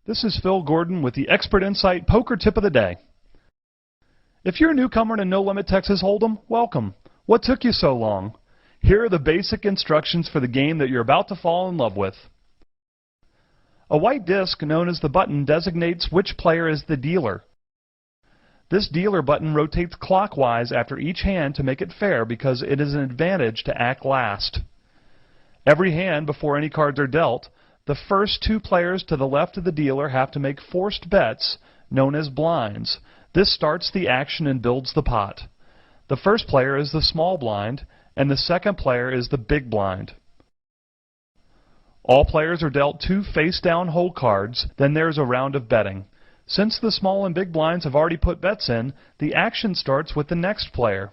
This is Phil Gordon with the Expert Insight Poker Tip of the Day. If you're a newcomer to No Limit Texas Hold'em, welcome. What took you so long? Here are the basic instructions for the game that you're about to fall in love with. A white disc known as the button designates which player is the dealer. This dealer button rotates clockwise after each hand to make it fair because it is an advantage to act last. Every hand before any cards are dealt, the first two players to the left of the dealer have to make forced bets, known as blinds. This starts the action and builds the pot. The first player is the small blind, and the second player is the big blind. All players are dealt two face-down hole cards, then there's a round of betting. Since the small and big blinds have already put bets in, the action starts with the next player.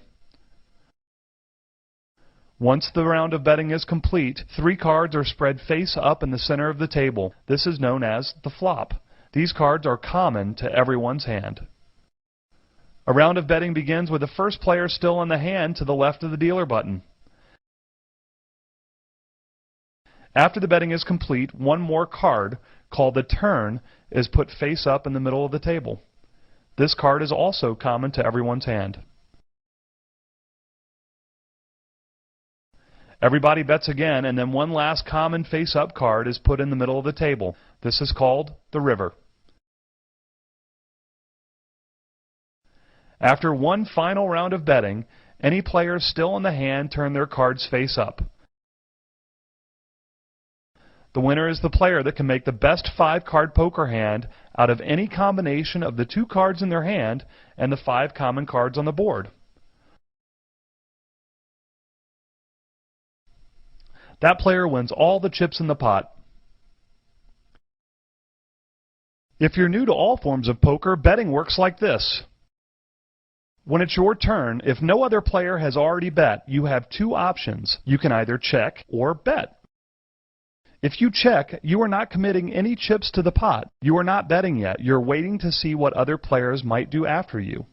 Once the round of betting is complete, three cards are spread face up in the center of the table. This is known as the flop. These cards are common to everyone's hand. A round of betting begins with the first player still in the hand to the left of the dealer button. After the betting is complete, one more card, called the turn, is put face up in the middle of the table. This card is also common to everyone's hand. Everybody bets again, and then one last common face-up card is put in the middle of the table. This is called the river. After one final round of betting, any players still in the hand turn their cards face up. The winner is the player that can make the best 5-card poker hand out of any combination of the 2 cards in their hand and the 5 common cards on the board. That player wins all the chips in the pot. If you're new to all forms of poker, betting works like this. When it's your turn, if no other player has already bet, you have 2 options. You can either check or bet. If you check, you are not committing any chips to the pot. You are not betting yet. You're waiting to see what other players might do after you.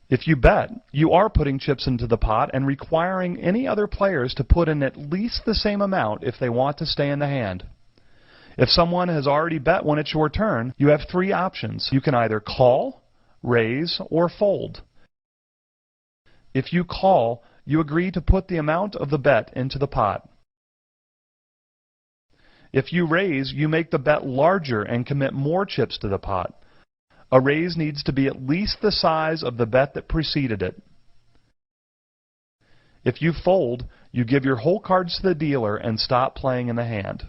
If you bet, you are putting chips into the pot and requiring any other players to put in at least the same amount if they want to stay in the hand. If someone has already bet when it's your turn, you have 3 options. You can either call, raise, or fold. If you call, you agree to put the amount of the bet into the pot. If you raise, you make the bet larger and commit more chips to the pot. A raise needs to be at least the size of the bet that preceded it. If you fold, you give your whole cards to the dealer and stop playing in the hand.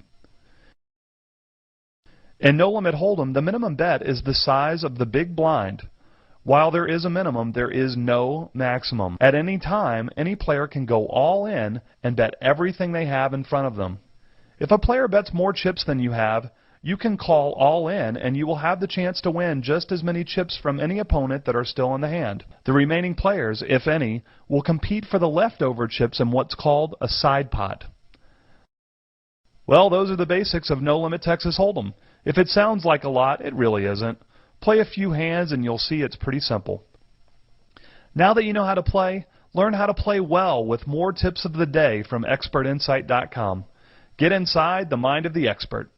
In No Limit Hold'em, the minimum bet is the size of the big blind. While there is a minimum, there is no maximum. At any time, any player can go all in and bet everything they have in front of them. If a player bets more chips than you have, you can call all in and you will have the chance to win just as many chips from any opponent that are still in the hand. The remaining players, if any, will compete for the leftover chips in what's called a side pot. Well, those are the basics of No Limit Texas Hold'em. If it sounds like a lot, it really isn't. Play a few hands and you'll see it's pretty simple. Now that you know how to play, learn how to play well with more tips of the day from expertinsight.com. Get inside the mind of the expert.